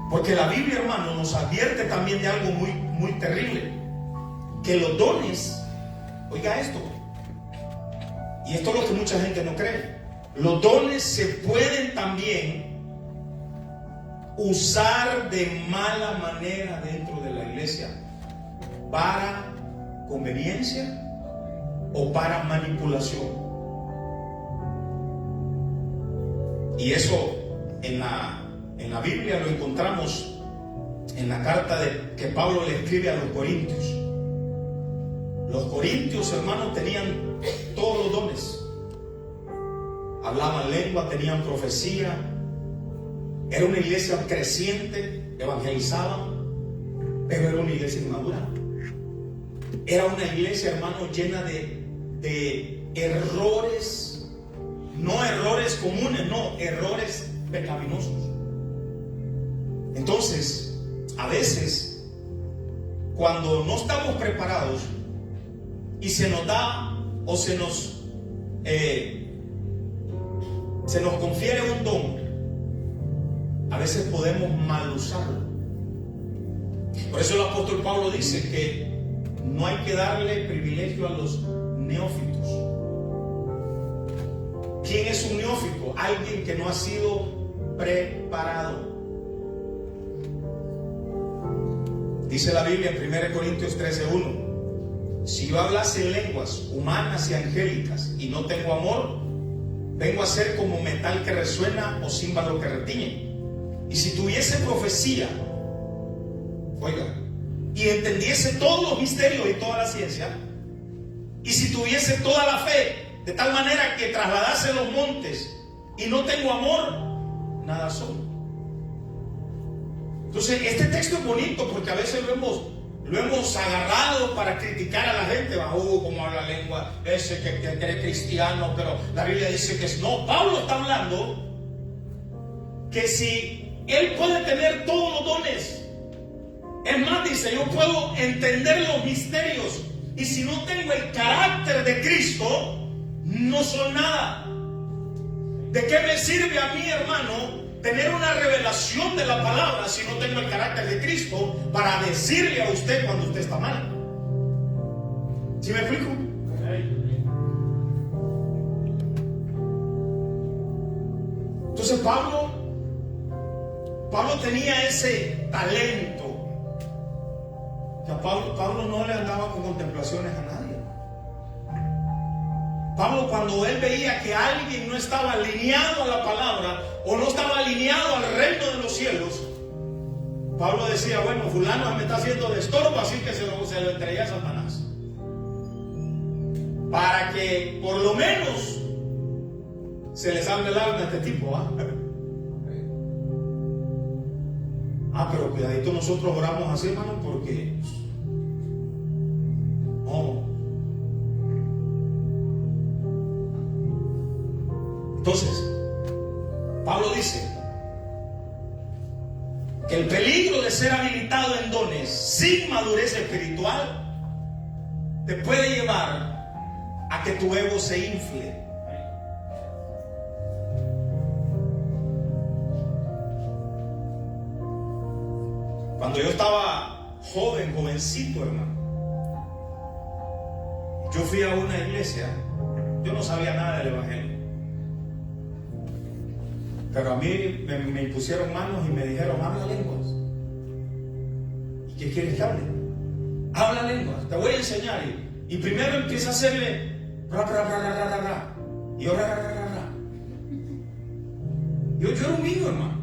Porque la Biblia, hermano, nos advierte también de algo muy, muy terrible. Que los dones, oiga esto, y esto es lo que mucha gente no cree, los dones se pueden también usar de mala manera dentro de la iglesia para conveniencia o para manipulación. Y eso en la Biblia lo encontramos en la carta que Pablo le escribe a los corintios. Los corintios, hermanos, tenían todos los dones. Hablaban lengua, tenían profecía. Era una iglesia creciente, evangelizaban, pero era una iglesia inmadura. Era una iglesia, hermano, llena de errores, no errores comunes, no, errores pecaminosos. Entonces, a veces, cuando no estamos preparados y se nos da o se nos confiere un don, a veces podemos mal usarlo. Por eso el apóstol Pablo dice que no hay que darle privilegio a los neófitos. ¿Quién es un neófito? Alguien que no ha sido preparado. Dice la Biblia en 1 Corintios 13:1: si yo hablase en lenguas humanas y angélicas y no tengo amor, vengo a ser como metal que resuena o címbalo que retiñe. Y si tuviese profecía, oiga, y entendiese todos los misterios y toda la ciencia, y si tuviese toda la fe, de tal manera que trasladase los montes, y no tengo amor, nada soy. Entonces, este texto es bonito porque a veces lo hemos agarrado para criticar a la gente. Como habla lengua, ese que cree cristiano, pero la Biblia dice que es no. Pablo está hablando que si él puede tener todos los dones, es más, dice, yo puedo entender los misterios, y si no tengo el carácter de Cristo, no soy nada. ¿De qué me sirve a mí, hermano, tener una revelación de la palabra si no tengo el carácter de Cristo para decirle a usted cuando usted está mal? ¿Sí me explico? Entonces Pablo tenía ese talento. O sea, Pablo no le andaba con contemplaciones a nadie. Pablo, cuando él veía que alguien no estaba alineado a la palabra o no estaba alineado al reino de los cielos, Pablo decía, bueno, fulano me está haciendo de estorbo, así que se lo entregué a Satanás, para que por lo menos se le salve el alma a este tipo. Pero cuidadito, nosotros oramos así, hermano, porque no. Entonces, Pablo dice que el peligro de ser habilitado en dones sin madurez espiritual te puede llevar a que tu ego se infle. Cuando yo estaba jovencito, hermano, yo fui a una iglesia, yo no sabía nada del evangelio, pero a mí me impusieron manos y me dijeron, habla lenguas. ¿Y qué quieres que hable? Habla lenguas, te voy a enseñar. Y primero empieza a hacerle ra, ra, ra, ra, ra, ra, ra. Y yo ra, ra, ra, ra, ra. Yo era un niño, hermano.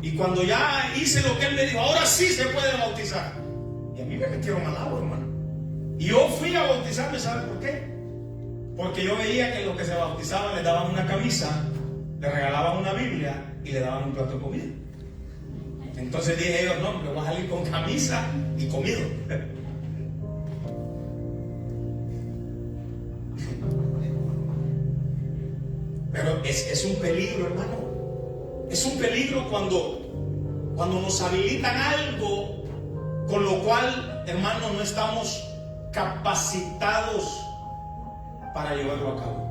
Y cuando ya hice lo que él me dijo, ahora sí se puede bautizar. Y a mí me metieron al agua, hermano. Y yo fui a bautizarme, ¿sabe por qué? Porque yo veía que los que se bautizaban le daban una camisa, le regalaban una Biblia y le daban un plato de comida. Entonces dije yo, no, me voy a salir con camisa y comido. Pero es un peligro, hermano. Es un peligro cuando nos habilitan algo con lo cual, hermano, no estamos capacitados para llevarlo a cabo.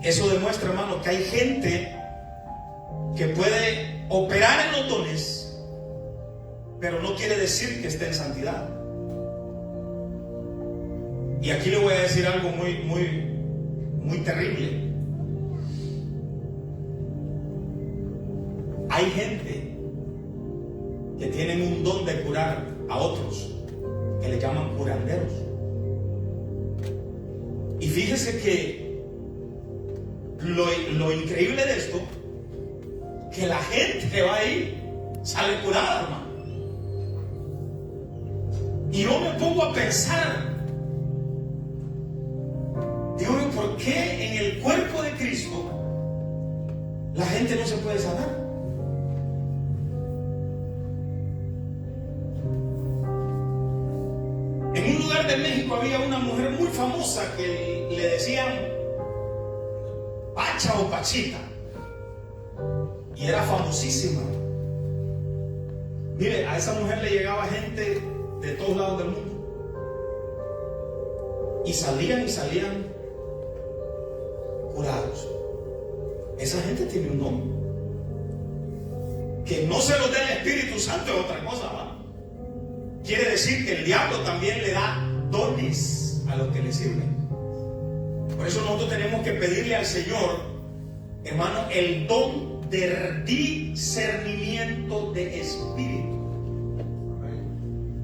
Eso demuestra, hermano, que hay gente que puede operar en los dones, pero no quiere decir que esté en santidad. Y aquí le voy a decir algo muy terrible. Hay gente que tienen un don de curar a otros, que le llaman curanderos. Y fíjese que lo increíble de esto, que la gente que va ahí sale curada, hermano. Y yo me pongo a pensar, digo, ¿por qué en el cuerpo de Cristo la gente no se puede sanar? En un lugar de México había una mujer muy famosa que le decían Pacha o Pachita, y era famosísima. Mire, a esa mujer le llegaba gente de todos lados del mundo, y salían curados. Esa gente tiene un don. Que no se lo dé el Espíritu Santo es otra cosa, ¿va? Quiere decir que el diablo también le da dones a los que le sirven. Por eso nosotros tenemos que pedirle al Señor, hermano, el don de discernimiento de espíritu.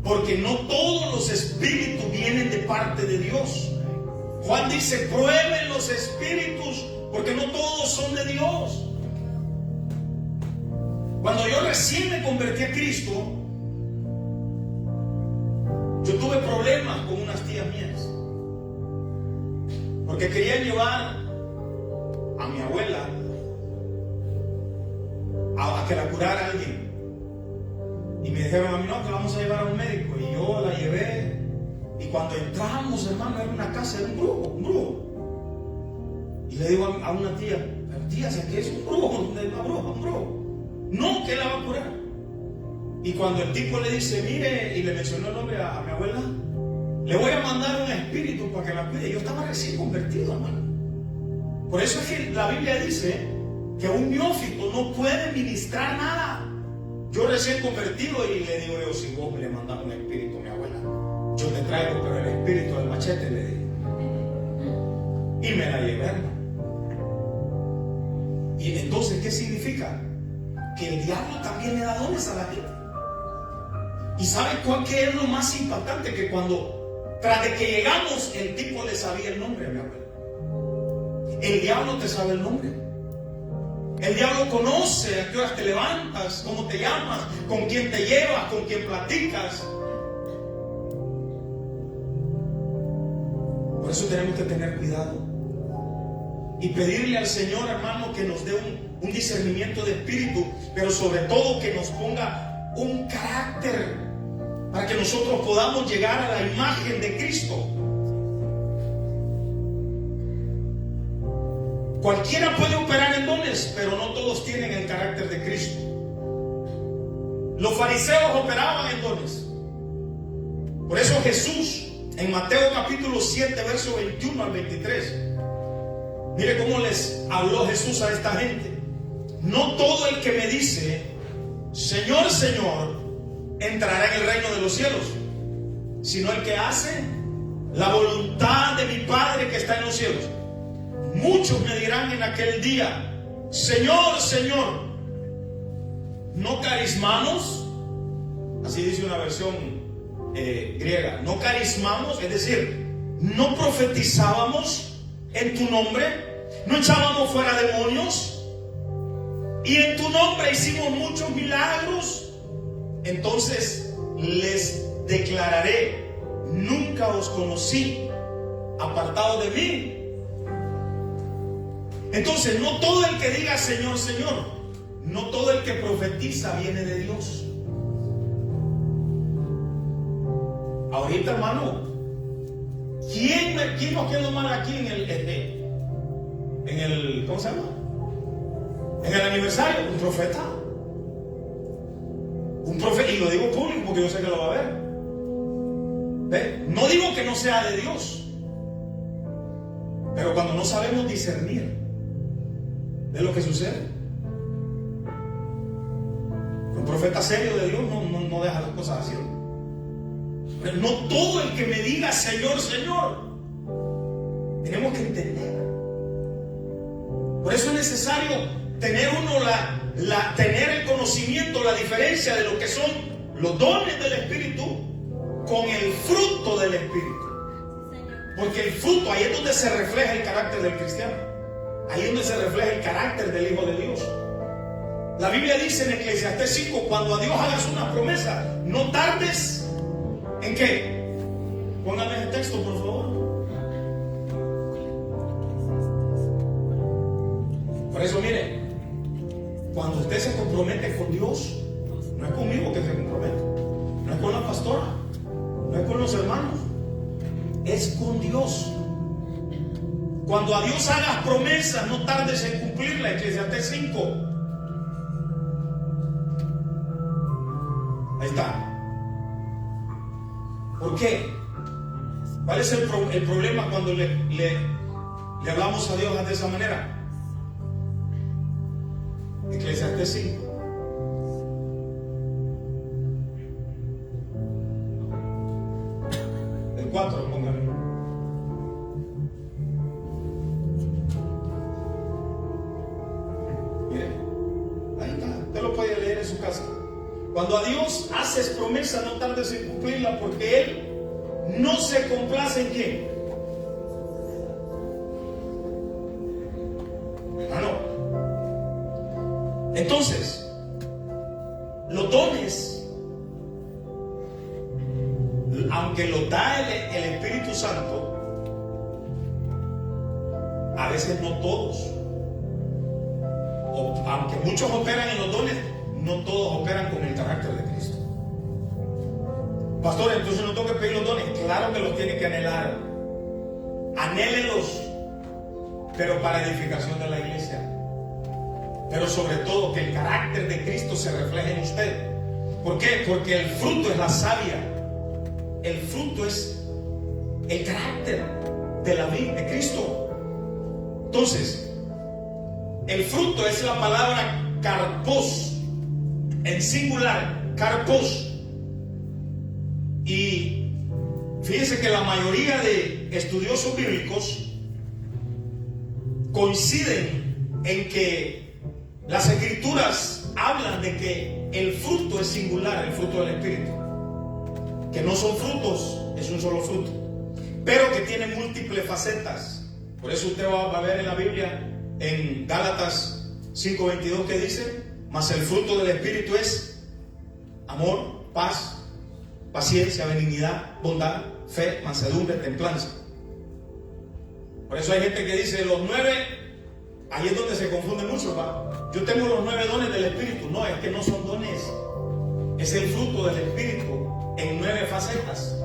Porque no todos los espíritus vienen de parte de Dios. Juan dice, prueben los espíritus, porque no todos son de Dios. Cuando yo recién me convertí a Cristo, yo tuve problemas con unas tías mías, porque querían llevar a mi abuela a que la curara alguien. Y me dijeron a mí, no, que vamos a llevar a un médico. Y yo la llevé. Y cuando entramos, hermano, era una casa de un brujo. Y le digo a una tía, pero tía, si aquí es un brujo, un brujo. No, que la va a curar. Y cuando el tipo le dice, mire, y le mencionó el nombre a mi abuela, le voy a mandar un espíritu para que la cuide. Yo estaba recién convertido, hermano. Por eso es que la Biblia dice que un neófito no puede ministrar nada. Yo recién convertido, y le digo yo, si vos me le mandas un espíritu a mi abuela, yo te traigo, pero el espíritu del machete, le dije. Y me la llevé, hermano. Y entonces, ¿qué significa? Que el diablo también le da dones a la gente. ¿Y sabe qué es lo más impactante? Que cuando, tras de que llegamos, el tipo le sabía el nombre a mi abuela. El diablo te sabe el nombre. El diablo conoce a qué horas te levantas, cómo te llamas, con quién te llevas, con quién platicas. Por eso tenemos que tener cuidado y pedirle al Señor, hermano, que nos dé un discernimiento de espíritu, pero sobre todo que nos ponga un carácter para que nosotros podamos llegar a la imagen de Cristo. Cualquiera puede operar en dones, pero no todos tienen el carácter de Cristo. Los fariseos operaban en dones. Por eso Jesús, en Mateo capítulo 7, verso 21 al 23, mire cómo les habló Jesús a esta gente. No todo el que me dice, Señor, Señor, entrará en el reino de los cielos, sino el que hace la voluntad de mi Padre que está en los cielos. Muchos me dirán en aquel día, Señor, Señor, ¿no carismamos? Así dice una versión griega. ¿No carismamos? Es decir, ¿no profetizábamos en tu nombre? ¿No echábamos fuera demonios? Y en tu nombre hicimos muchos milagros. Entonces les declararé, nunca os conocí, apartados de mí. Entonces, no todo el que diga Señor, Señor, no todo el que profetiza viene de Dios. Ahorita, hermano, ¿quién nos quedó mal aquí en el ¿cómo se llama? En el aniversario? Un profeta. Un profeta, y lo digo público porque yo sé que lo va a ver. ¿Ve? No digo que no sea de Dios, pero cuando no sabemos discernir, Es lo que sucede. Un profeta serio de Dios no deja las cosas así. Pero no todo el que me diga Señor, Señor. Tenemos que entender. Por eso es necesario tener tener el conocimiento, la diferencia de lo que son los dones del Espíritu con el fruto del Espíritu. Porque el fruto, ahí es donde se refleja el carácter del cristiano. Ahí es donde se refleja el carácter del Hijo de Dios. La Biblia dice en Eclesiastés 5, cuando a Dios hagas una promesa, no tardes en qué. Póngame el texto, por favor. Por eso, mire, cuando usted se compromete con Dios, no es conmigo que se compromete, no es con la pastora, no es con los hermanos, es con Dios. Cuando a Dios hagas promesas, no tardes en cumplirla. Eclesiastés 5. Ahí está. ¿Por qué? ¿Cuál es el problema cuando le hablamos a Dios de esa manera? Eclesiastés 5. El 4, póngale. Mire, ahí está. Usted lo puede leer en su casa. Cuando a Dios haces promesa, no tardes en cumplirla, porque Él no se complace en quién. Entonces, los dones, aunque los da el Espíritu Santo, a veces no todos, aunque muchos operan en los dones, no todos operan con el carácter de Cristo. Pastor, entonces no tengo que pedir los dones. Claro que los tiene que anhelar. Anhélelos, pero para edificación de la iglesia. Pero sobre todo que el carácter de Cristo se refleje en usted. ¿Por qué? Porque el fruto es la savia. El fruto es el carácter de la vida de Cristo. Entonces, el fruto es la palabra karpos, en singular, karpos. Y fíjense que la mayoría de estudiosos bíblicos coinciden en que las escrituras hablan de que el fruto es singular, el fruto del Espíritu. Que no son frutos, es un solo fruto, pero que tiene múltiples facetas. Por eso usted va a ver en la Biblia, en Gálatas 5:22, que dice: mas el fruto del Espíritu es amor, paz, paciencia, benignidad, bondad, fe, mansedumbre, templanza. Por eso hay gente que dice los 9, ahí es donde se confunde mucho, ¿va? Yo tengo los 9 dones del Espíritu. No, es que no son dones, es el fruto del Espíritu en 9 facetas.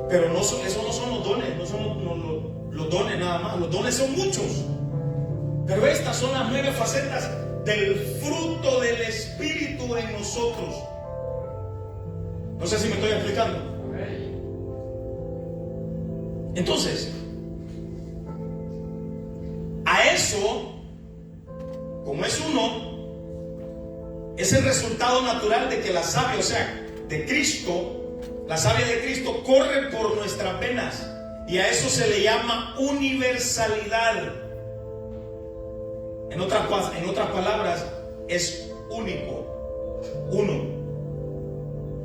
Pero no son, esos no son los dones, no son los dones nada más. Los dones son muchos, pero estas son las 9 facetas del fruto del Espíritu en nosotros. No sé si me estoy explicando. Entonces, a eso, como es uno, es el resultado natural de que la savia, o sea, de Cristo, la savia de Cristo corre por nuestras venas, y a eso se le llama universalidad. En otras palabras, es único, uno.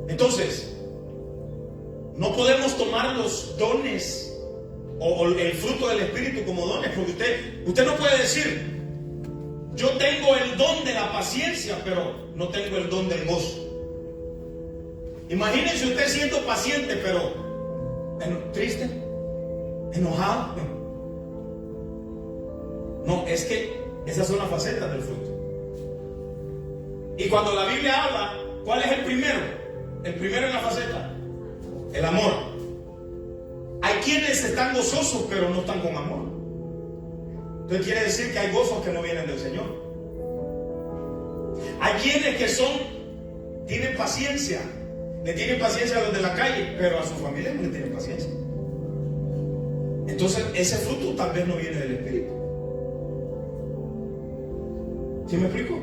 Entonces, no podemos tomar los dones o el fruto del Espíritu como dones, porque usted no puede decir: yo tengo el don de la paciencia, pero no tengo el don del gozo. Imagínense usted siendo paciente, pero triste, enojado. No, es que esas son las facetas del fruto. Y cuando la Biblia habla, ¿cuál es el primero? El primero en la faceta, el amor. Hay quienes están gozosos, pero no están con amor. Entonces quiere decir que hay gozos que no vienen del Señor. Hay quienes que tienen paciencia, le tienen paciencia a los de la calle, pero a su familia no le tienen paciencia. Entonces ese fruto tal vez no viene del Espíritu. ¿Sí me explico?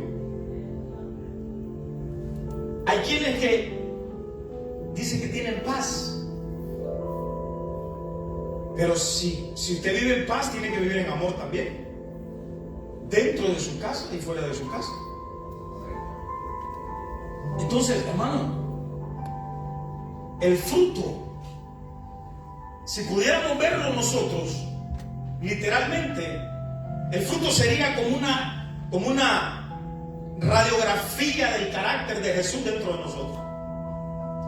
Hay quienes que dicen que tienen paz. Pero si usted vive en paz, tiene que vivir en amor también. Dentro de su casa y fuera de su casa. Entonces, hermano, el fruto, si pudiéramos verlo nosotros, literalmente, el fruto sería como una radiografía del carácter de Jesús dentro de nosotros.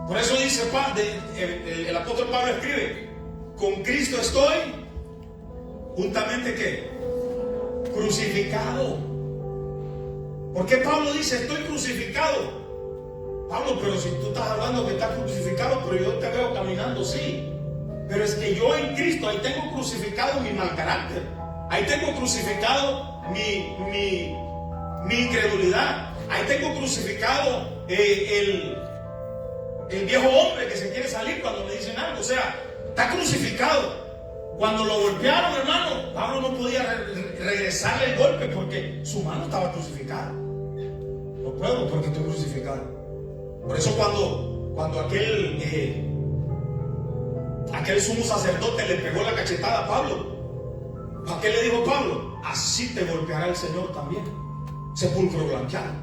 Por eso dice el apóstol Pablo escribe: con Cristo estoy juntamente ¿qué? Crucificado. ¿Por qué Pablo dice estoy crucificado? Pablo, pero si tú estás hablando que estás crucificado, pero yo te veo caminando, sí. Pero es que yo en Cristo ahí tengo crucificado mi mal carácter. Ahí tengo crucificado mi incredulidad. Ahí tengo crucificado el viejo hombre que se quiere salir cuando me dicen algo. O sea, está crucificado. Cuando lo golpearon, hermano, Pablo no podía regresarle el golpe porque su mano estaba crucificada. No puedo porque estoy crucificado. Por eso cuando aquel sumo sacerdote le pegó la cachetada a Pablo, ¿a qué le dijo Pablo? Así te golpeará el Señor también, sepulcro blanqueado.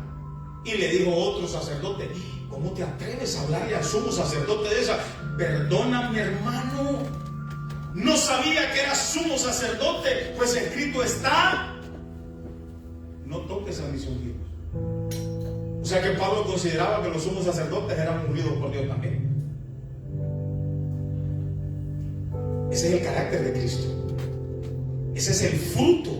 Y le dijo otro sacerdote: ¿cómo te atreves a hablarle al sumo sacerdote de esa? Perdóname, hermano, no sabía que era sumo sacerdote, pues escrito está: no toques a mis ungidos. O sea que Pablo consideraba que los sumos sacerdotes eran ungidos por Dios también. Ese es el carácter de Cristo. Ese es el fruto.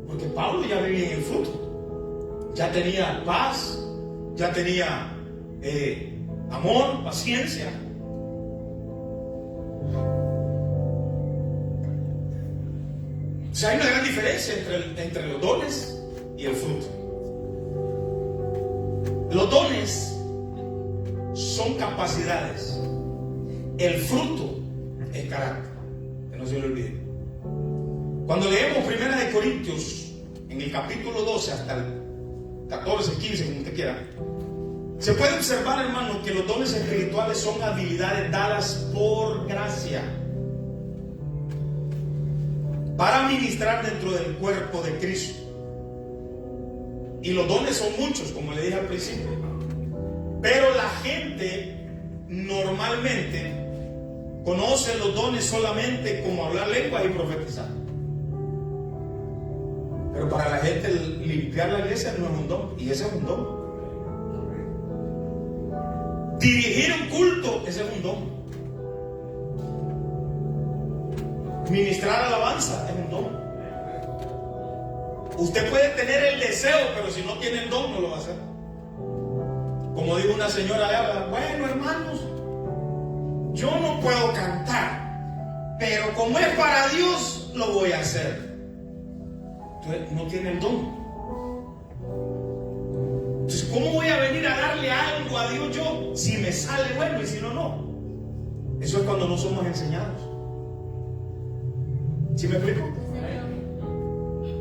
Porque Pablo ya vivía en el fruto. Ya tenía paz, ya tenía amor, paciencia. O sea, hay una gran diferencia entre los dones y el fruto. Los dones son capacidades. El fruto es carácter. Que no se lo olvide. Cuando leemos 1 Corintios, en el capítulo 12 hasta el 14, 15, como usted quiera, se puede observar, hermano, que los dones espirituales son habilidades dadas por gracia para ministrar dentro del cuerpo de Cristo. Y los dones son muchos, como le dije al principio. Pero la gente normalmente conoce los dones solamente como hablar lenguas y profetizar. Pero para la gente limpiar la iglesia no es un don, y ese es un don. Dirigir un culto, ese es un don. Ministrar alabanza es un don. Usted puede tener el deseo, pero si no tiene el don, no lo va a hacer. Como dijo una señora allá: bueno, hermanos, yo no puedo cantar, pero como es para Dios, lo voy a hacer. Entonces, no tiene el don. Entonces, ¿cómo voy a venir a darle algo a Dios yo si me sale bueno y si no, no? Eso es cuando no somos enseñados. ¿Sí me explico?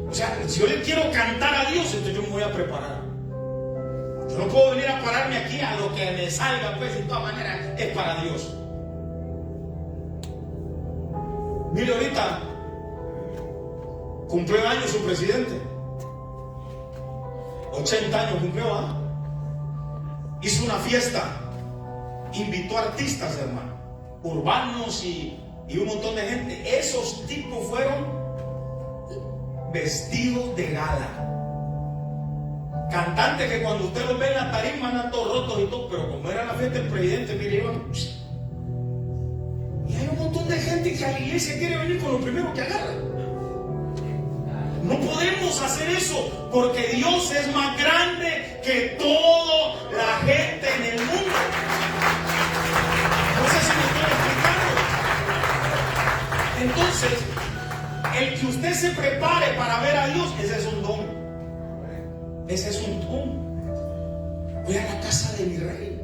O sea, si yo le quiero cantar a Dios, entonces yo me voy a preparar. Yo no puedo venir a pararme aquí a lo que me salga, pues de todas maneras es para Dios. Mire, ahorita cumplió años su presidente. 80 años cumplió, ¿ah? Hizo una fiesta, invitó artistas, hermano, urbanos y un montón de gente. Esos tipos fueron vestidos de gala. Cantantes que cuando usted los ve en la tarima andan todos rotos y todo, pero como era la fiesta del presidente, mire, iban. Y hay un montón de gente que a la iglesia quiere venir con lo primero que agarra. No podemos hacer eso, porque Dios es más grande que toda la gente en el mundo. No sé si me estoy explicando. Entonces, el que usted se prepare para ver a Dios, ese es un don. Ese es un don. Voy a la casa de mi rey.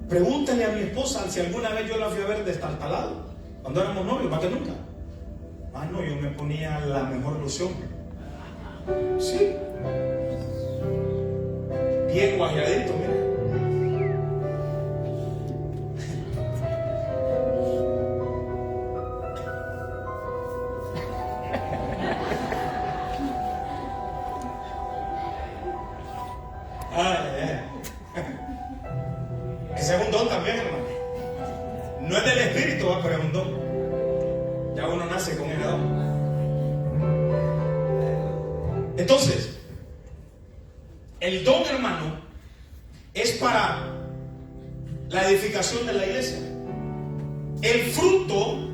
Pregúntale a mi esposa si alguna vez yo la fui a ver destartalado cuando éramos novios, más que nunca. no, yo me ponía la mejor loción. Sí. Bien guayadito, mira. Ese es un don también, hermano. No es del espíritu, pero es un don. Ya uno nace con ese don. Entonces, el don, hermano, es para la edificación de la iglesia. El fruto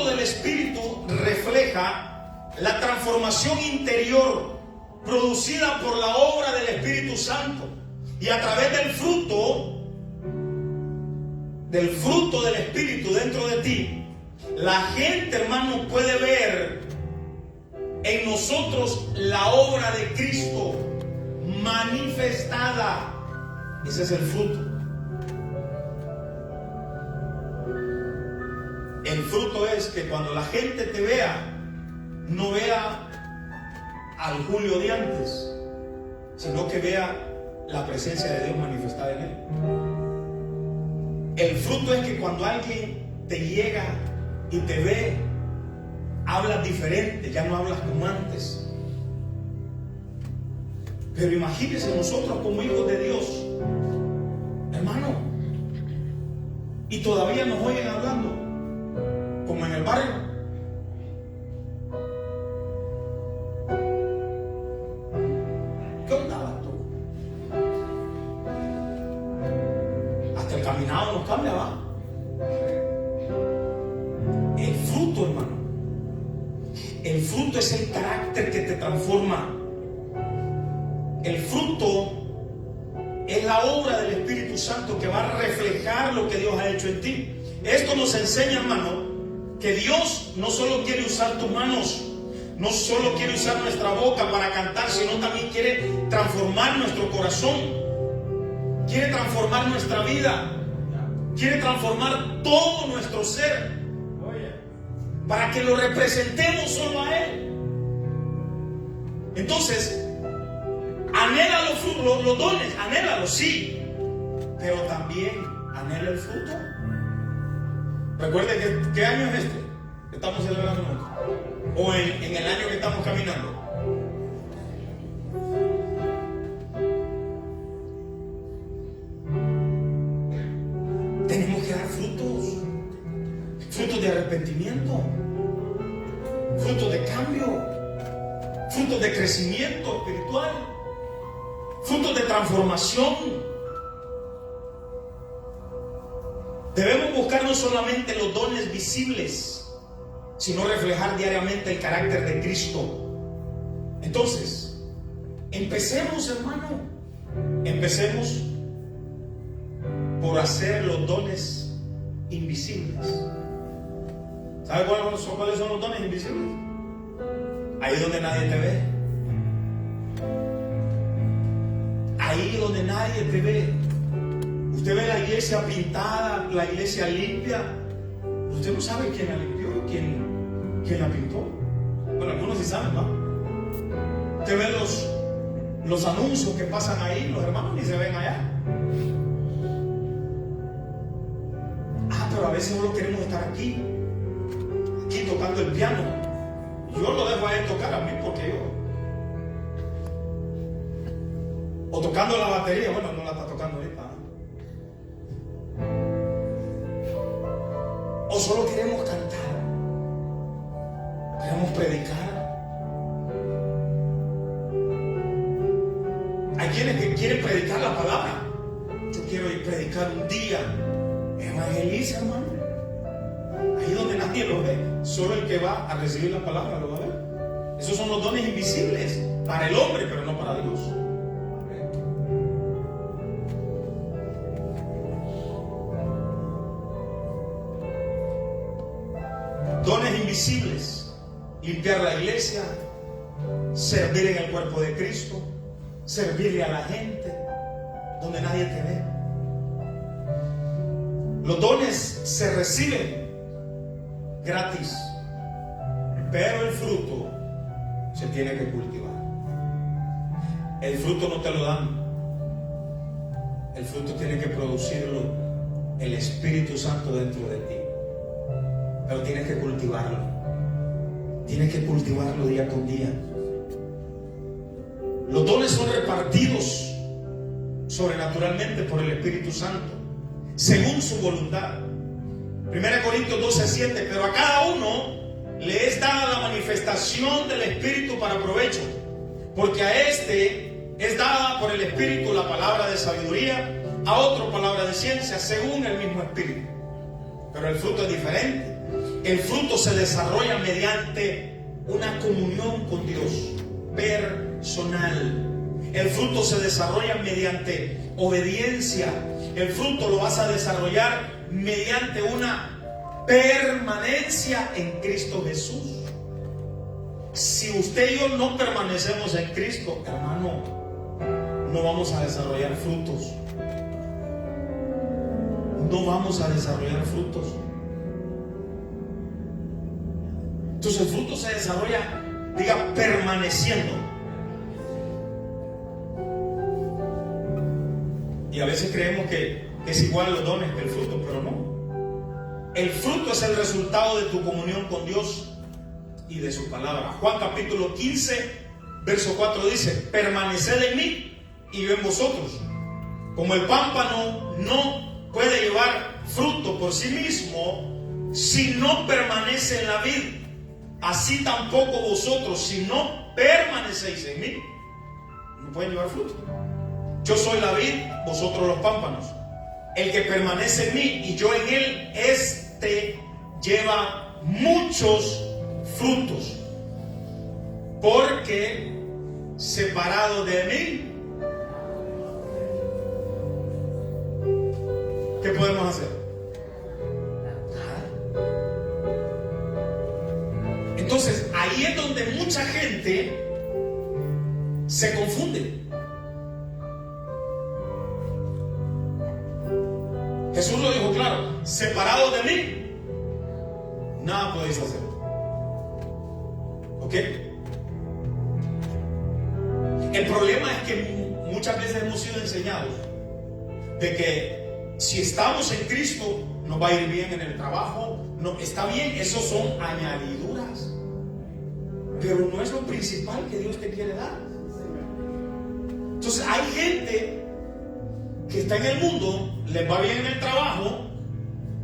del espíritu refleja la transformación interior producida por la obra del Espíritu Santo. Y a través del fruto del Espíritu dentro de ti, la gente, hermano, puede ver en nosotros la obra de Cristo manifestada. Ese es el fruto. El fruto es que cuando la gente te vea, no vea al Julio de antes, sino que vea la presencia de Dios manifestada en él. El fruto es que cuando alguien te llega y te ve, hablas diferente, ya no hablas como antes. Pero imagínense nosotros como hijos de Dios, hermano, y todavía nos oyen hablando como en el barrio. ¿Qué onda, vato? Hasta el caminado nos cambia, ¿va? El fruto, hermano. El fruto es el carácter que te transforma. El fruto es la obra del Espíritu Santo que va a reflejar lo que Dios ha hecho en ti. Esto nos enseña, hermano, que Dios no solo quiere usar tus manos, no solo quiere usar nuestra boca para cantar, sino también quiere transformar nuestro corazón, quiere transformar nuestra vida, quiere transformar todo nuestro ser, para que lo representemos solo a Él. Entonces, anhela los dones, anhélalos, sí, pero también anhela el fruto. Recuerde que ¿qué año es este que estamos celebrando hoy? O en el año que estamos caminando. Tenemos que dar frutos de arrepentimiento, frutos de cambio, frutos de crecimiento espiritual, frutos de transformación. Debemos buscar no solamente los dones visibles, sino reflejar diariamente el carácter de Cristo. Entonces, empecemos, hermano, empecemos por hacer los dones invisibles. ¿Sabe cuáles son los dones invisibles? Ahí donde nadie te ve. Ahí donde nadie te ve. Usted ve la iglesia pintada, la iglesia limpia. Usted no sabe quién la limpió, quién la pintó. Bueno, algunos sí saben, ¿no? Usted ve los anuncios que pasan ahí, los hermanos ni se ven allá. Pero a veces solo queremos estar aquí tocando el piano. Yo lo dejo a él tocar, a mí, porque yo. O tocando la batería, bueno, no la está tocando ahorita. O solo queremos cantar, queremos predicar. Hay quienes que quieren predicar la palabra. Yo quiero ir a predicar un día. Evangeliza, hermano. Ahí donde nadie lo ve, solo el que va a recibir la palabra lo va a ver. Esos son los dones invisibles para el hombre, pero no para Dios. Dones invisibles: limpiar la iglesia, servir en el cuerpo de Cristo, servirle a la gente donde nadie te ve. Los dones se reciben gratis, Pero el fruto se tiene que cultivar. El fruto no te lo dan. El fruto tiene que producirlo el Espíritu Santo dentro de ti. Pero tienes que cultivarlo. Tienes que cultivarlo día con día. Los dones son repartidos sobrenaturalmente por el Espíritu Santo, según su voluntad. 1 Corintios 12:7. Pero a cada uno le es dada la manifestación del Espíritu para provecho, porque a este es dada por el Espíritu la palabra de sabiduría, a otro palabra de ciencia, según el mismo Espíritu. Pero el fruto es diferente. El fruto se desarrolla mediante una comunión con Dios personal. El fruto se desarrolla mediante obediencia. El fruto lo vas a desarrollar mediante una permanencia en Cristo Jesús. Si usted y yo no permanecemos en Cristo, hermano, no vamos a desarrollar frutos. No vamos a desarrollar frutos. Entonces el fruto se desarrolla, diga, permaneciendo. Y a veces creemos que es igual a los dones que el fruto, pero no. El fruto es el resultado de tu comunión con Dios y de su palabra. Juan capítulo 15, verso 4 dice: permaneced en mí y yo en vosotros. Como el pámpano no puede llevar fruto por sí mismo si no permanece en la vid, así tampoco vosotros, si no permanecéis en mí, no pueden llevar fruto. Yo soy la vid, vosotros los pámpanos. El que permanece en mí y yo en él, este lleva muchos frutos, porque separado de mí, ¿qué podemos hacer? Nada. Entonces ahí es donde mucha gente se confunde. Jesús lo dijo claro: separado de mí, nada podéis hacer. ¿Ok? El problema es que muchas veces hemos sido enseñados de que si estamos en Cristo nos va a ir bien en el trabajo. No, está bien, esos son añadiduras, pero no es lo principal que Dios te quiere dar. Entonces hay gente que está en el mundo, les va bien en el trabajo,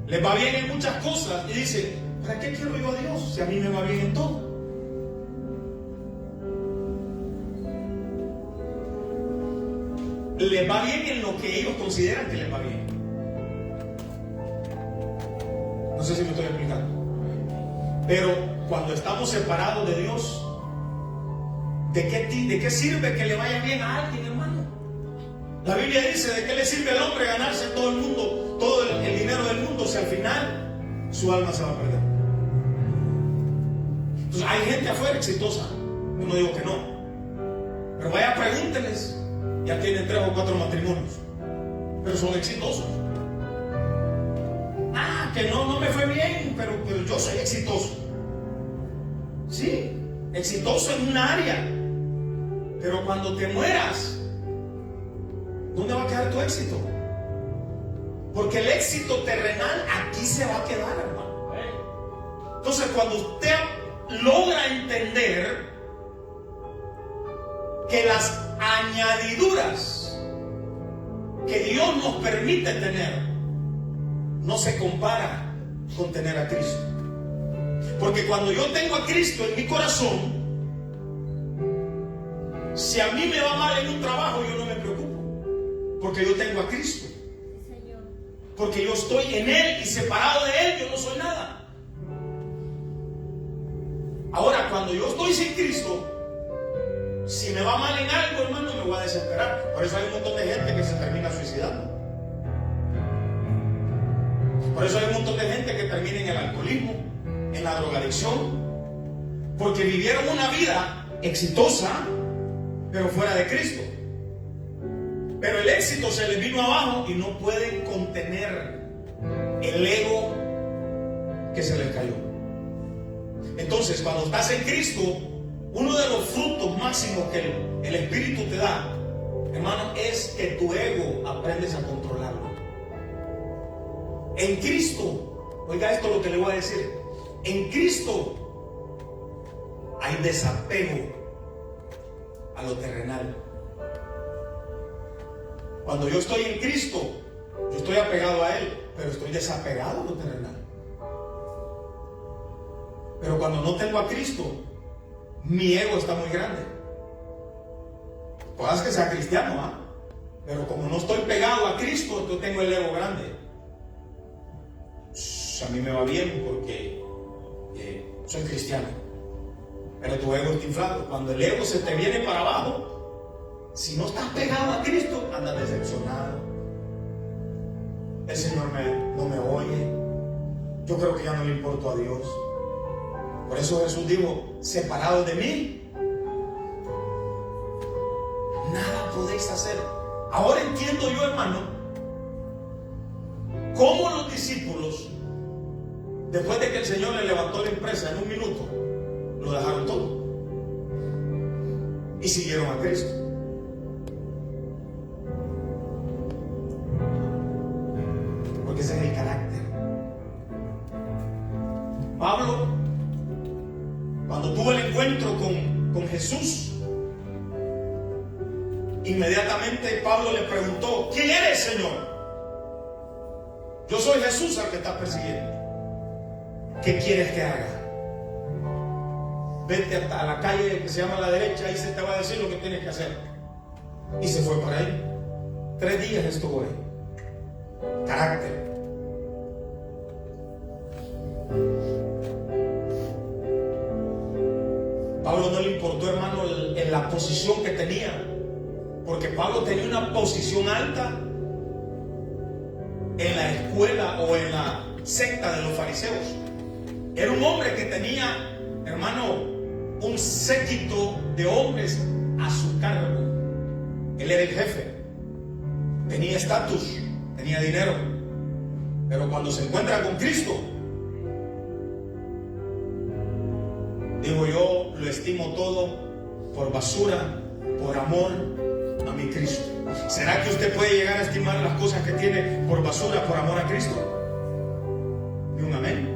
les va bien en muchas cosas, y dice: ¿para qué quiero yo a Dios si a mí me va bien en todo? Les va bien en lo que ellos consideran que les va bien. No sé si me estoy explicando. Pero cuando estamos separados de Dios, ¿de qué sirve que le vaya bien a alguien, hermano? La Biblia dice: ¿de qué le sirve al hombre ganarse todo el mundo, todo el dinero del mundo, si al final su alma se va a perder? Entonces hay gente afuera exitosa. Yo no digo que no, pero vaya, pregúnteles. Ya tienen 3 o 4 matrimonios, pero son exitosos. Que no me fue bien, pero yo soy exitoso. Sí, exitoso en un área, pero cuando te mueras, ¿dónde va a quedar tu éxito? Porque el éxito terrenal aquí se va a quedar, hermano. Entonces, cuando usted logra entender que las añadiduras que Dios nos permite tener no se compara con tener a Cristo. Porque cuando yo tengo a Cristo en mi corazón, si a mí me va mal en un trabajo, yo no me preocupo, porque yo tengo a Cristo. Porque yo estoy en Él, y separado de Él yo no soy nada. Ahora, cuando yo estoy sin Cristo, si me va mal en algo, hermano, me voy a desesperar. Por eso hay un montón de gente que se termina suicidando. Por eso hay un montón de gente que termina en el alcoholismo, en la drogadicción, porque vivieron una vida exitosa, pero fuera de Cristo. Pero el éxito se les vino abajo y no pueden contener el ego que se les cayó. Entonces, cuando estás en Cristo, uno de los frutos máximos que el Espíritu te da, hermano, es que tu ego aprendes a controlarlo. En Cristo, oiga esto lo que le voy a decir, en Cristo hay desapego a lo terrenal. Cuando yo estoy en Cristo, yo estoy apegado a Él, pero estoy desapegado a lo terrenal. Pero cuando no tengo a Cristo, mi ego está muy grande. Puedas que sea cristiano, ¿ah? Pero como no estoy pegado a Cristo, yo tengo el ego grande. A mí me va bien porque soy cristiano. Pero tu ego está inflado. Cuando el ego se te viene para abajo, si no estás pegado a Cristo, andas decepcionado. El Señor no me oye. Yo creo que ya no le importo a Dios. Por eso Jesús dijo: separados de mí, nada podéis hacer. Ahora entiendo yo, hermano, cómo los discípulos, después de que el Señor le levantó la empresa en un minuto, lo dejaron todo y siguieron a Cristo. Porque ese es el carácter. Pablo, cuando tuvo el encuentro con Jesús, inmediatamente Pablo le preguntó: ¿quién eres, Señor? Yo soy Jesús al que estás persiguiendo. ¿Qué quieres que haga? Vete a la calle que se llama a la derecha, ahí se te va a decir lo que tienes que hacer. Y se fue para ahí. 3 días estuvo ahí. Carácter. Pablo no le importó, hermano, en la posición que tenía, porque Pablo tenía una posición alta en la escuela o en la secta de los fariseos. Era un hombre que tenía, hermano, un séquito de hombres a su cargo. Él era el jefe, tenía estatus, tenía dinero. Pero cuando se encuentra con Cristo, digo yo, lo estimo todo por basura, por amor a mi Cristo. ¿Será que usted puede llegar a estimar las cosas que tiene por basura, por amor a Cristo? ¿Y un amén?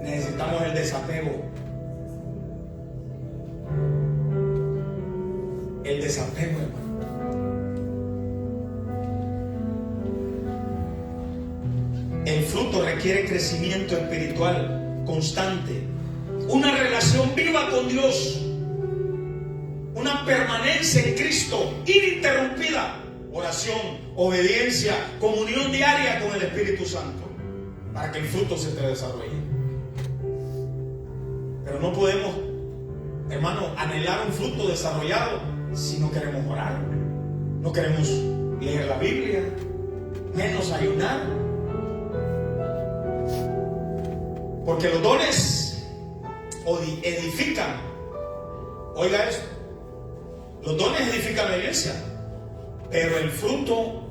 Necesitamos el desapego. El desapego, hermano. El fruto requiere crecimiento espiritual constante, una relación viva con Dios, una permanencia en Cristo ininterrumpida, oración, obediencia, comunión diaria con el Espíritu Santo, para que el fruto se te desarrolle. Pero no podemos, hermano, anhelar un fruto desarrollado si no queremos orar, no queremos leer la Biblia, menos ayunar. Porque los dones edifican. Oiga esto: los dones edifican la iglesia, pero el fruto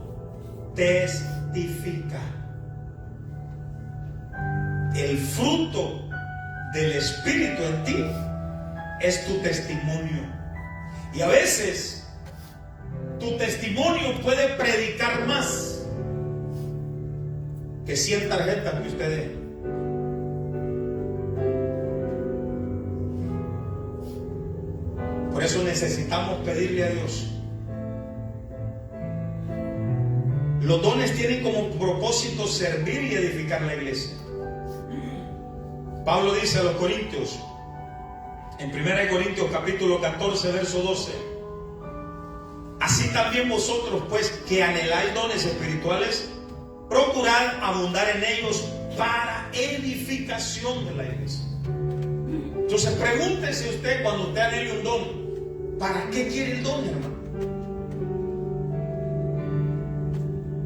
testifica. El fruto del Espíritu en ti es tu testimonio. Y a veces tu testimonio puede predicar más que 100 tarjetas que usted dé. Por eso necesitamos pedirle a Dios. Los dones tienen como propósito servir y edificar la iglesia. Pablo dice a los Corintios, en 1 Corintios capítulo 14, verso 12: así también vosotros, pues, que anheláis dones espirituales, procurad abundar en ellos para edificación de la iglesia. Entonces pregúntese usted, cuando usted anhele un don, ¿para qué quiere el don, hermano?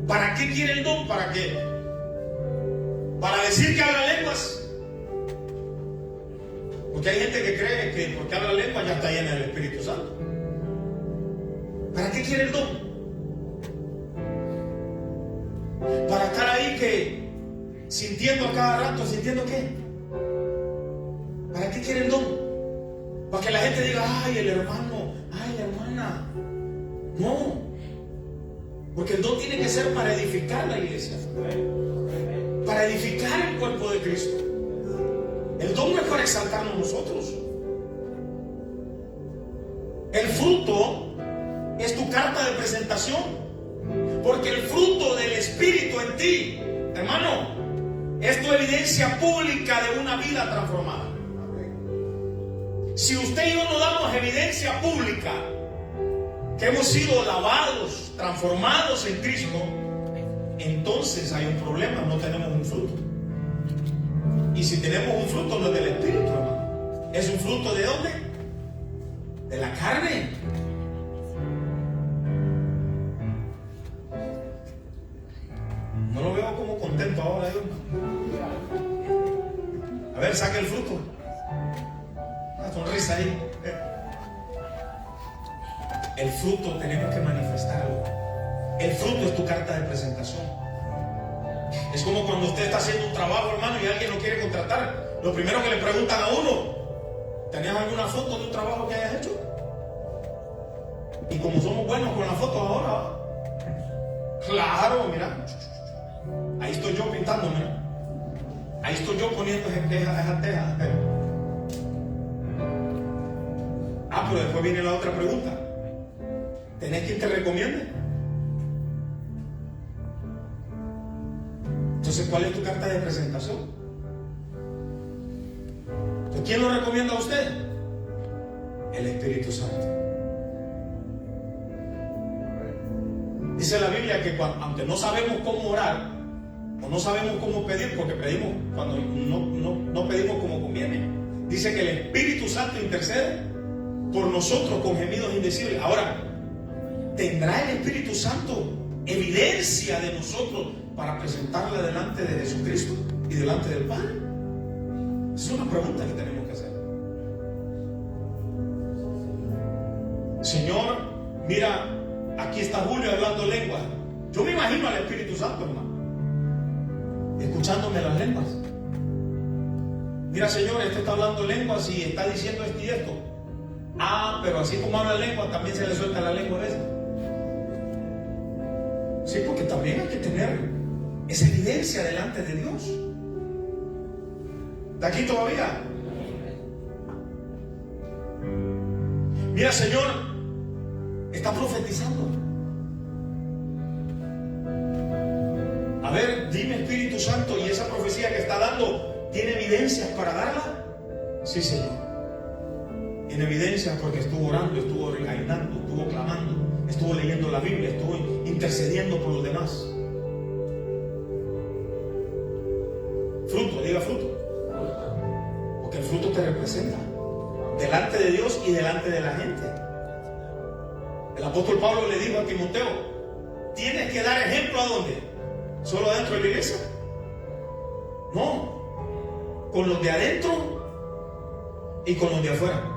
¿Para qué quiere el don? ¿Para qué? ¿Para decir que habla lenguas? Porque hay gente que cree que porque habla lenguas ya está llena del Espíritu Santo. ¿Para qué quiere el don? Para estar ahí que sintiendo a cada rato, sintiendo qué. ¿Para qué quiere el don? Para que la gente diga, ay, el hermano, ay, la hermana. No, porque el don tiene que ser para edificar la iglesia, para edificar el cuerpo de Cristo. El don no es para exaltarnos nosotros. El fruto es tu carta de presentación, porque el fruto del Espíritu en ti, hermano, es tu evidencia pública de una vida transformada. Si usted y yo no damos evidencia pública que hemos sido lavados, transformados en Cristo, entonces hay un problema, no tenemos un fruto. Y si tenemos un fruto, no es del Espíritu, hermano. ¿Es un fruto de dónde? De la carne. No lo veo como contento ahora, Dios. A ver, saque el fruto. Una sonrisa ahí. El fruto tenemos que manifestarlo. El fruto es tu carta de presentación. Es como cuando usted está haciendo un trabajo, hermano, y alguien lo quiere contratar. Lo primero que le preguntan a uno: ¿tenías alguna foto de un trabajo que hayas hecho? Y como somos buenos con las fotos ahora, claro, mira, ahí estoy yo pintándome, ahí estoy yo poniendo esa teja. Pero después viene la otra pregunta: ¿tenés quien te recomiende? Entonces, ¿cuál es tu carta de presentación? ¿Quién lo recomienda a usted? El Espíritu Santo. Dice la Biblia que aunque no sabemos cómo orar o no sabemos cómo pedir, porque pedimos cuando no pedimos como conviene, dice que el Espíritu Santo intercede por nosotros con gemidos indecibles. Ahora, ¿tendrá el Espíritu Santo evidencia de nosotros para presentarla delante de Jesucristo y delante del Padre? Es una pregunta que tenemos que hacer. Señor, mira, aquí está Julio hablando lenguas. Yo me imagino al Espíritu Santo, hermano, escuchándome las lenguas. Mira, Señor, este está hablando lenguas y está diciendo esto y esto. Pero así como habla lengua, también se le suelta la lengua a veces. Sí, porque también hay que tener esa evidencia delante de Dios. ¿De aquí todavía? Mira, Señor, está profetizando. A ver, dime, Espíritu Santo, ¿y esa profecía que está dando tiene evidencias para darla? Sí, Señor. Tiene evidencias porque estuvo orando, estuvo ayunando, estuvo clamando, estuvo leyendo la Biblia, estuvo intercediendo por los demás. Fruto, diga fruto. Porque el fruto te representa delante de Dios y delante de la gente. El apóstol Pablo le dijo a Timoteo: tienes que dar ejemplo. ¿A dónde? ¿Solo adentro de la iglesia? No, con los de adentro y con los de afuera.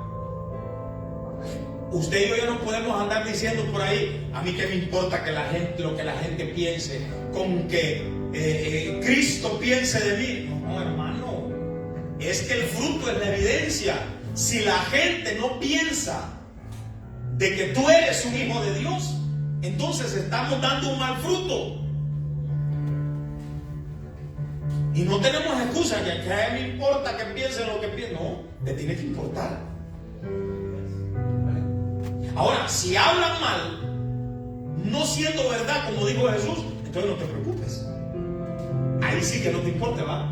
Usted y yo ya no podemos andar diciendo por ahí: a mí qué me importa que la gente, lo que la gente piense, con que Cristo piense de mí. No, hermano, es que el fruto es la evidencia. Si la gente no piensa de que tú eres un hijo de Dios, entonces estamos dando un mal fruto. Y no tenemos excusa que a mí me importa que piensen lo que piensen. No, te tiene que importar. Ahora, si hablan mal, no siendo verdad, como dijo Jesús, entonces no te preocupes. Ahí sí que no te importa, ¿va?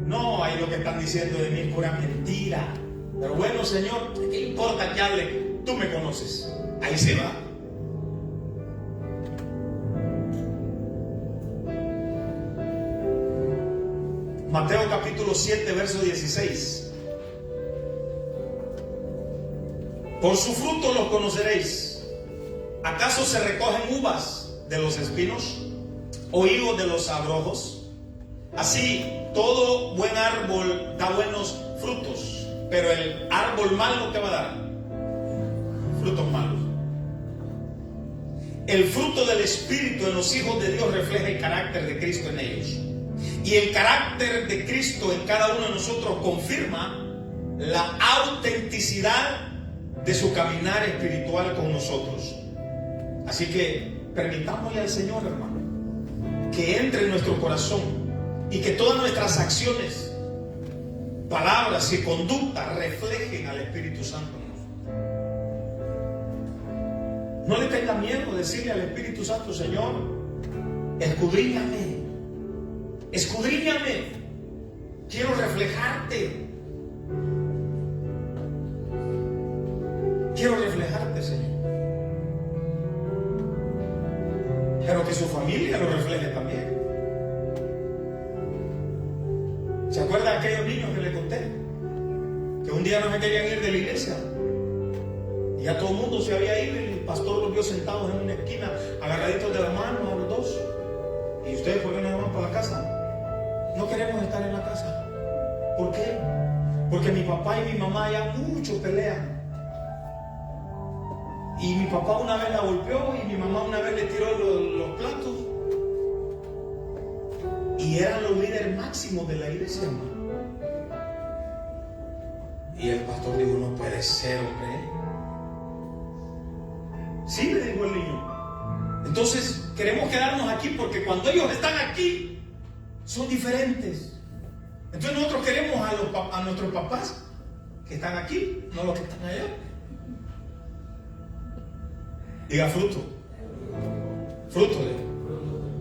No, ahí lo que están diciendo de mí es pura mentira. Pero bueno, Señor, ¿qué importa que hable? Tú me conoces. Ahí sí va. Mateo capítulo 7, verso 16. Por su fruto los conoceréis. ¿Acaso se recogen uvas de los espinos o higos de los abrojos? Así, todo buen árbol da buenos frutos, pero el árbol malo, ¿qué va a dar? Frutos malos. El fruto del Espíritu en los hijos de Dios refleja el carácter de Cristo en ellos. Y el carácter de Cristo en cada uno de nosotros confirma la autenticidad de su caminar espiritual con nosotros. Así que permitámosle al Señor, hermano, que entre en nuestro corazón y que todas nuestras acciones, palabras y conductas reflejen al Espíritu Santo en nosotros. No le tenga miedo decirle al Espíritu Santo: Señor, escudriñame, escudriñame, quiero reflejarte. Quiero reflejarte, Señor. Pero que su familia lo refleje también. ¿Se acuerdan de aquellos niños que le conté? Que un día no se querían ir de la iglesia. Y ya todo el mundo se había ido y el pastor los vio sentados en una esquina, agarraditos de la mano a los dos. ¿Y ustedes por qué no van para la casa? No queremos estar en la casa. ¿Por qué? Porque mi papá y mi mamá ya mucho pelean. Y mi papá una vez la golpeó y mi mamá una vez le tiró los platos. Y eran los líderes máximos de la iglesia, hermano. Y el pastor dijo: no puede ser, hombre. Sí, le dijo el niño. Entonces queremos quedarnos aquí porque cuando ellos están aquí son diferentes. Entonces nosotros queremos a nuestros papás que están aquí, no los que están allá. Diga fruto. Fruto.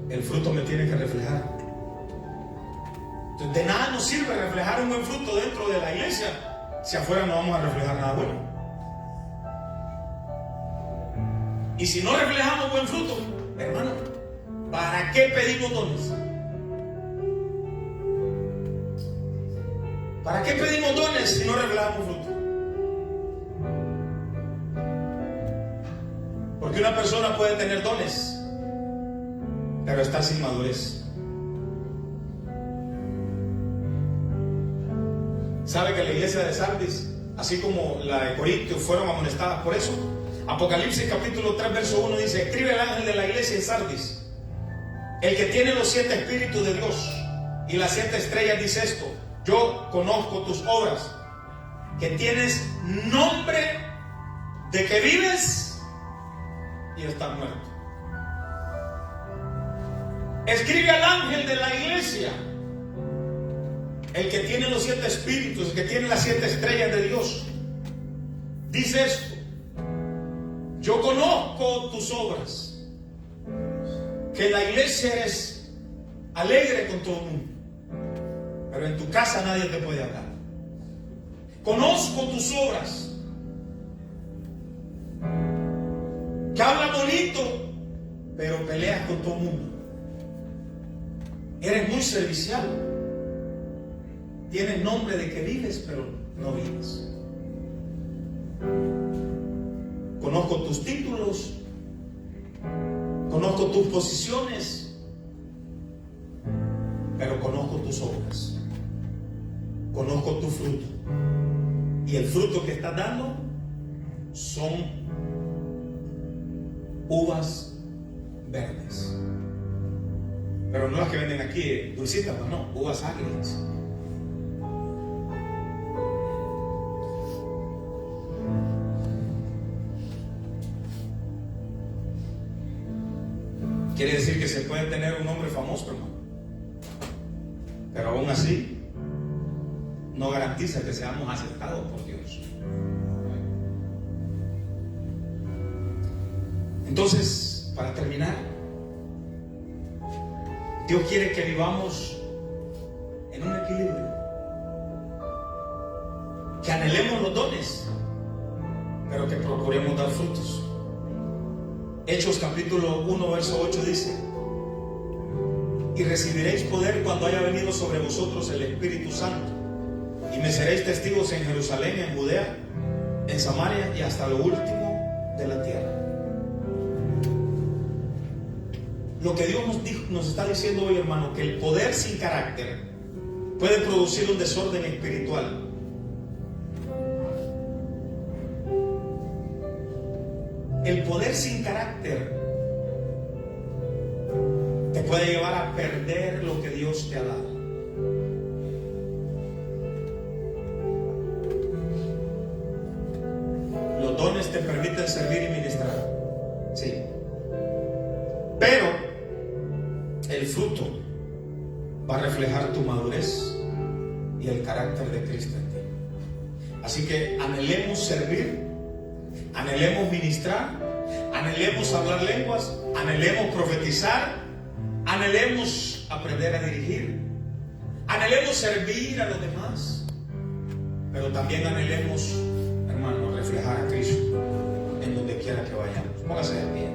El fruto me tiene que reflejar. Entonces, de nada nos sirve reflejar un buen fruto dentro de la iglesia si afuera no vamos a reflejar nada bueno. Y si no reflejamos buen fruto, hermano, ¿para qué pedimos dones? ¿Para qué pedimos dones si no reflejamos fruto? Porque una persona puede tener dones, pero estar sin madurez. ¿Sabe que la iglesia de Sardis, así como la de Corintios, fueron amonestadas por eso? Apocalipsis capítulo 3 verso 1 dice: escribe el ángel de la iglesia en Sardis, el que tiene los 7 espíritus de Dios y las 7 estrellas, dice esto: yo conozco tus obras, que tienes nombre de que vives y estás muerto. Escribe al ángel de la iglesia, el que tiene los 7 espíritus, el que tiene las 7 estrellas de Dios, dice esto: yo conozco tus obras, que en la iglesia eres alegre con todo el mundo, pero en tu casa nadie te puede hablar. Conozco tus obras, que hablas bonito, pero peleas con todo el mundo. Eres muy servicial. Tienes nombre de que vives, pero no vives. Conozco tus títulos, conozco tus posiciones, pero conozco tus obras. Conozco tu fruto. Y el fruto que estás dando son uvas verdes. Pero no las que venden aquí, dulcitas, no, uvas agrias. Quiere decir que se puede tener un nombre famoso, hermano, pero aún así no garantiza que seamos aceptados por Dios. Entonces, para terminar, Dios quiere que vivamos en un equilibrio, que anhelemos los dones, pero que procuremos dar frutos. Hechos capítulo 1 verso 8 dice: y recibiréis poder cuando haya venido sobre vosotros el Espíritu Santo, y me seréis testigos en Jerusalén, en Judea, en Samaria y hasta lo último de la tierra. Lo que Dios nos está diciendo hoy, hermano, que el poder sin carácter puede producir un desorden espiritual. El poder sin carácter te puede llevar a perder lo que Dios te te ha dado. Los dones te permiten servir y ministrar, sí, pero el fruto va a reflejar tu madurez y el carácter de Cristo en ti. Así que anhelemos servir, anhelemos ministrar, anhelemos hablar lenguas, anhelemos profetizar, anhelemos aprender a dirigir, anhelemos servir a los demás, pero también anhelemos, hermano, reflejar a Cristo en donde quiera que vayamos. Póngase de pie.